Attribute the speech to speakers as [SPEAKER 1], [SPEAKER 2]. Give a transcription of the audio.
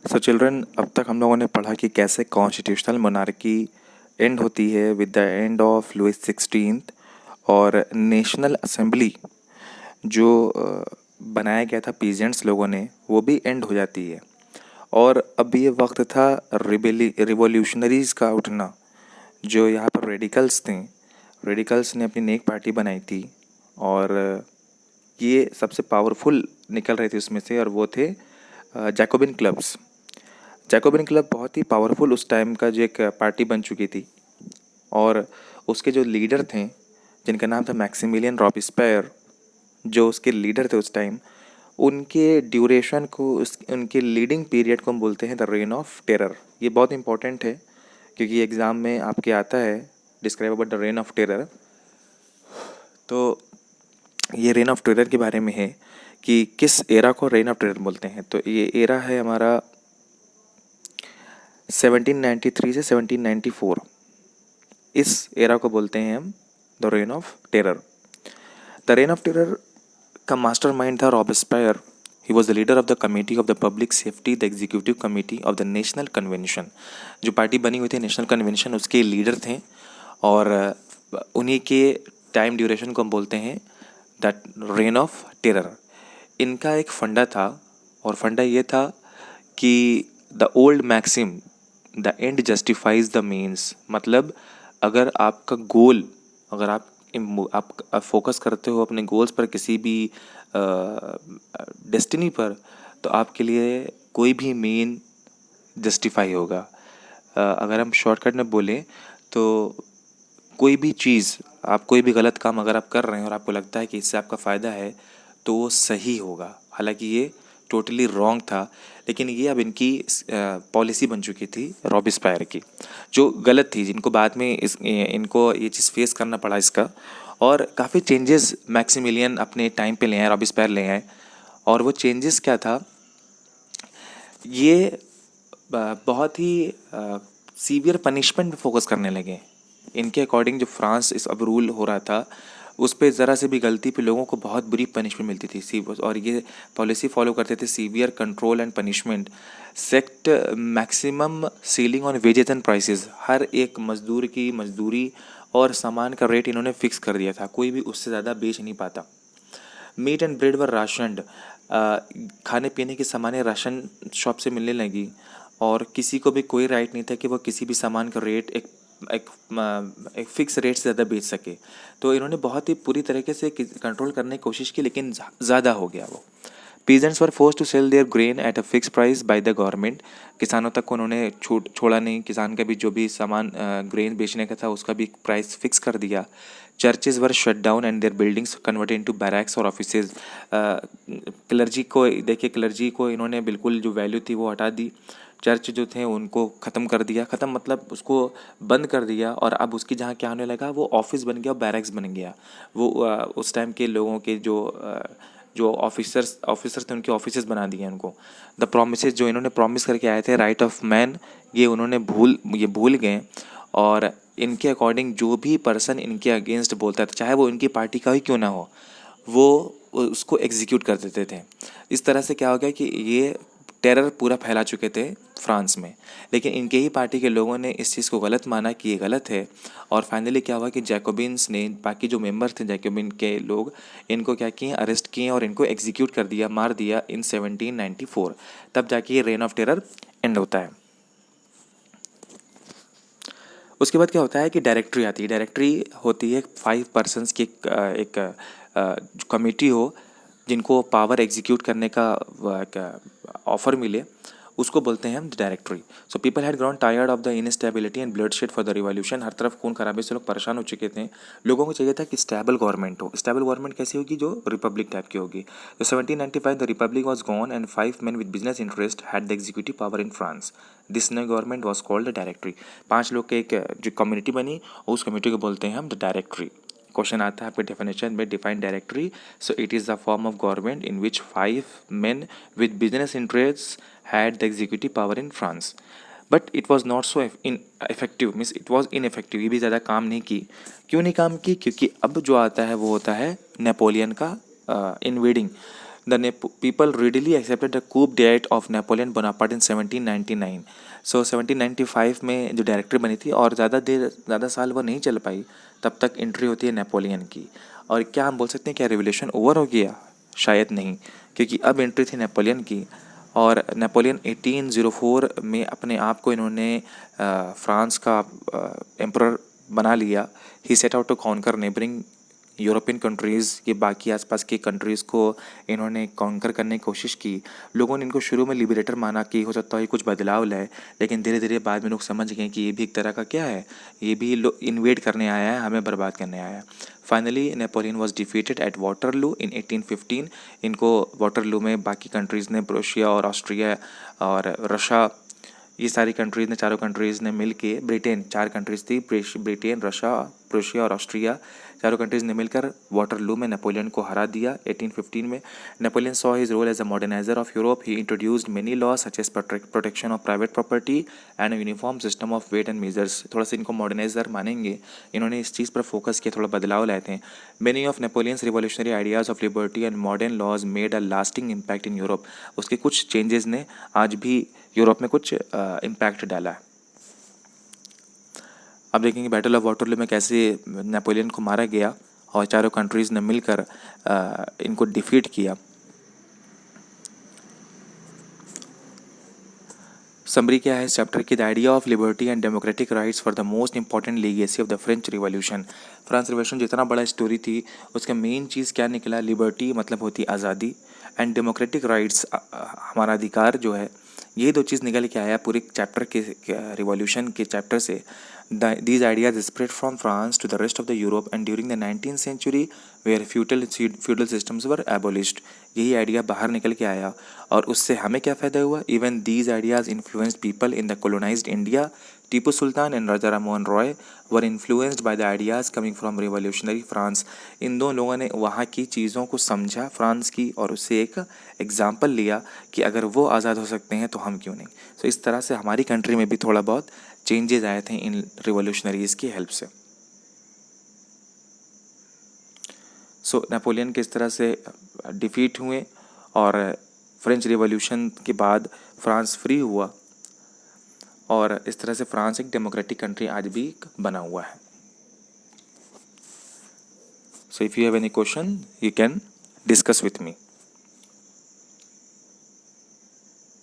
[SPEAKER 1] So children, अब तक हम लोगों ने पढ़ा कि कैसे कॉन्स्टिट्यूशनल मोनार्की एंड होती है with the end of Louis 16th, और नेशनल असेंबली जो बनाया गया था पीजेंट्स लोगों ने, वो भी एंड हो जाती है। और अब ये वक्त था रिवोल्यूशनरीज का उठना। जो यहाँ पर रेडिकल्स थे, रेडिकल्स ने अपनी नेक पार्टी बनाई थी, और ये सबसे पावरफुल निकल रहे थे उसमें से, और वो थे जैकोबिन क्लब्स। जैकोबिन क्लब बहुत ही पावरफुल उस टाइम का जो एक पार्टी बन चुकी थी, और उसके जो लीडर थे जिनका नाम था मैक्सिमिलियन रॉबेस्पियर, जो उसके लीडर थे उस टाइम, उनके ड्यूरेशन को उनके लीडिंग पीरियड को हम बोलते हैं द रेन ऑफ टेरर। ये बहुत इंपॉर्टेंट है क्योंकि एग्ज़ाम में आपके आता है describe about the rain of terror. तो ये रेन ऑफ टेरर के बारे में है कि किस एरा को रेन ऑफ टेरर बोलते हैं। तो ये एरा है हमारा 1793 से 1794। इस एरा को बोलते हैं हम the rain of terror. The rain of terror का मास्टरमाइंड था Robespierre. He was the leader of the committee of the public safety, the executive committee of the national convention. जो पार्टी बनी हुई थी नेशनल कन्वेंशन, उसके leader थे, और उन्हीं के टाइम ड्यूरेशन को हम बोलते हैं द रेन ऑफ टेरर। इनका एक फंडा था, और फंडा ये था कि the old maxim the end justifies the means. मतलब अगर आपका गोल, अगर आप फोकस करते हो अपने गोल्स पर, किसी भी डेस्टिनी पर, तो आपके लिए कोई भी मीन जस्टिफाई होगा। अगर हम शॉर्टकट में बोलें तो कोई भी चीज़, आप कोई भी गलत काम अगर आप कर रहे हैं और आपको लगता है कि इससे आपका फ़ायदा है, तो वो सही होगा। हालांकि ये टोटली रॉन्ग था, लेकिन ये अब इनकी पॉलिसी बन चुकी थी रॉबेस्पियर की, जो गलत थी, जिनको बाद में इनको ये चीज़ फेस करना पड़ा इसका। और काफ़ी चेंजेस मैक्सिमिलियन अपने टाइम पे ले आए, रॉबेस्पियर ले आए। और वो चेंजेस क्या था, ये बहुत ही सीवियर पनिशमेंट पे फोकस करने लगे। इनके अकॉर्डिंग जो फ्रांस इस अब रूल हो रहा था, उस पर ज़रा से भी गलती पे लोगों को बहुत बुरी पनिशमेंट मिलती थी। और ये पॉलिसी फॉलो करते थे severe control and punishment, set maximum ceiling on wages and prices. हर एक मजदूर की मजदूरी और सामान का रेट इन्होंने फिक्स कर दिया था, कोई भी उससे ज़्यादा बेच नहीं पाता। मीट एंड ब्रेड वर राशनड, खाने पीने की सामानें राशन शॉप से मिलने लगी, और किसी को भी कोई राइट नहीं था कि वो किसी भी सामान का रेट एक फिक्स रेट से ज़्यादा बेच सके। तो इन्होंने बहुत ही पूरी तरीके से कंट्रोल करने की कोशिश की, लेकिन ज़्यादा हो गया वो। Peasants were force to sell their grain at a fix price by the government. किसानों तक को उन्होंने छोड़ा नहीं, किसान का भी जो भी सामान ग्रेन बेचने का था उसका भी प्राइस फिक्स कर दिया। Churches were shut down and their buildings converted into barracks और ऑफिसेज। क्लर्जी को देखिए, क्लर्जी को इन्होंने बिल्कुल जो वैल्यू थी वो हटा दी। चर्च जो थे उनको ख़त्म कर दिया, ख़त्म मतलब उसको बंद कर दिया, और अब उसकी जहाँ क्या होने लगा, वो ऑफिस बन गया, बैरक्स बन गया। वो उस टाइम के लोगों के जो ऑफिसर्स थे उनके ऑफिसेज बना दिए उनको। द प्रोमिसेस जो इन्होंने प्रॉमिस करके आए थे, राइट ऑफ मैन, ये उन्होंने भूल गए। और इनके अकॉर्डिंग जो भी पर्सन इनके अगेंस्ट बोलता था, चाहे वो इनकी पार्टी का ही क्यों ना हो, वो उसको एग्जीक्यूट कर देते थे। इस तरह से क्या हो गया कि ये टेरर पूरा फैला चुके थे फ्रांस में। लेकिन इनके ही पार्टी के लोगों ने इस चीज़ को गलत माना कि ये गलत है, और फाइनली क्या हुआ कि जैकोबिन्स ने, बाकी जो मेंबर थे जैकोबिन के लोग, इनको क्या किए, अरेस्ट किए और इनको एग्जीक्यूट कर दिया, मार दिया इन 1794। तब जाके ये रेन ऑफ टेरर एंड होता है। उसके बाद क्या होता है कि डायरेक्टरी आती है। डायरेक्टरी होती है 5 पर्सन्स की एक कमेटी हो, जिनको पावर एग्जीक्यूट करने का ऑफर मिले, उसको बोलते हैं हम directory. So people had grown tired of the instability and bloodshed for the revolution. हर तरफ खून खराबे से लोग परेशान हो चुके थे। लोगों को चाहिए था कि स्टेबल गवर्नमेंट हो। स्टेबल गवर्नमेंट कैसी होगी, जो रिपब्लिक टाइप की होगी। तो 1795 the Republic was gone and 5 men with business interest had the executive power in France. This new government was called the directory. 5 लोग के एक जो कम्युनिटी बनी, उस कम्युनिटी को बोलते हैं हम द डायरेक्टरी। क्वेश्चन आता है आपके डेफिनेशन में, define directory. So it is the form of government in which 5 men with business interest had the executive power in France. But it was not so effective, means it was ineffective. ये भी ज़्यादा काम नहीं की। क्यों नहीं काम की? क्योंकि अब जो आता है वो होता है नेपोलियन का invading. The people readily accepted the coup d'etat of Napoleon Bonaparte in 1799. सो 1795 में जो डायरेक्टर बनी थी और ज़्यादा साल वो नहीं चल पाई, तब तक एंट्री होती है नेपोलियन की। और क्या हम बोल सकते हैं क्या रेवोल्यूशन ओवर हो गया? शायद नहीं, क्योंकि अब एंट्री थी नेपोलियन की। और नेपोलियन 1804 में अपने आप को इन्होंने फ्रांस का एम्परर बना लिया। He set out to conquer neighbouring European countries के बाकी आसपास के कंट्रीज़ को इन्होंने कॉन्कर करने की कोशिश की। लोगों ने इनको शुरू में लिबरेटर माना कि हो सकता है कुछ बदलाव लाए, लेकिन धीरे धीरे बाद में लोग समझ गए कि ये भी एक तरह का क्या है, ये भी इन्वेड करने आया है, हमें बर्बाद करने आया है। Finally Napoleon was defeated at Waterloo in 1815। इनको वाटरलू में बाकी कंट्रीज़ ने, प्रोशिया और ऑस्ट्रिया और रशिया, ये सारी कंट्रीज़ ने, चारों कंट्रीज़ ने मिल के, ब्रिटेन, 4 कंट्रीज़ थी, ब्रिटेन, रशिया, प्रोशिया और ऑस्ट्रिया, चारों कंट्रीज़ ने मिलकर वाटरलू में नेपोलियन को हरा दिया 1815 में। Napoleon saw his role as a modernizer of Europe. He introduced many laws such as protection of private property and uniform system of weight and measures. थोड़ा सा इनको मॉडर्नाइजर मानेंगे, इन्होंने इस चीज़ पर फोकस किया, थोड़ा बदलाव लाए थे। Many of Napoleon's revolutionary ideas of liberty and modern laws made a lasting impact in Europe. उसके कुछ चेंजेस ने आज भी यूरोप में कुछ इम्पैक्ट डाला है। अब देखेंगे बैटल ऑफ वाटरलू में कैसे नेपोलियन को मारा गया और चारों कंट्रीज़ ने मिलकर इनको डिफीट किया। समरी क्या है इस चैप्टर की? The idea of liberty and democratic rights for the most important legacy of the French revolution. France revolution जितना बड़ा स्टोरी थी, उसका मेन चीज़ क्या निकला? लिबर्टी मतलब होती आज़ादी, एंड डेमोक्रेटिक राइट्स हमारा अधिकार जो है, ये 2 चीज़ निकल के आया पूरे चैप्टर के रिवॉल्यूशन के चैप्टर से। These ideas spread from France to the rest of the Europe and during the 19th century where feudal systems were abolished. यही आइडिया बाहर निकल के आया और उससे हमें क्या फ़ायदा हुआ? Even these ideas influenced people in the colonized India. Tipu Sultan and Raja Rammohan Roy were influenced by the ideas coming from revolutionary France. इन 2 लोगों ने वहाँ की चीज़ों को समझा फ्रांस की, और उससे एक एग्जाम्पल लिया कि अगर वो आज़ाद हो सकते हैं तो हम क्यों नहीं। सो इस तरह से हमारी कंट्री में भी थोड़ा बहुत चेंजेस आए थे इन रिवॉल्यूशनरीज़ की हेल्प से। सो नेपोलियन किस तरह से डिफीट हुए और फ्रेंच रिवॉल्यूशन के बाद फ्रांस फ्री हुआ, और इस तरह से फ्रांस एक डेमोक्रेटिक कंट्री आज भी बना हुआ है। So if you have any question you can discuss with me.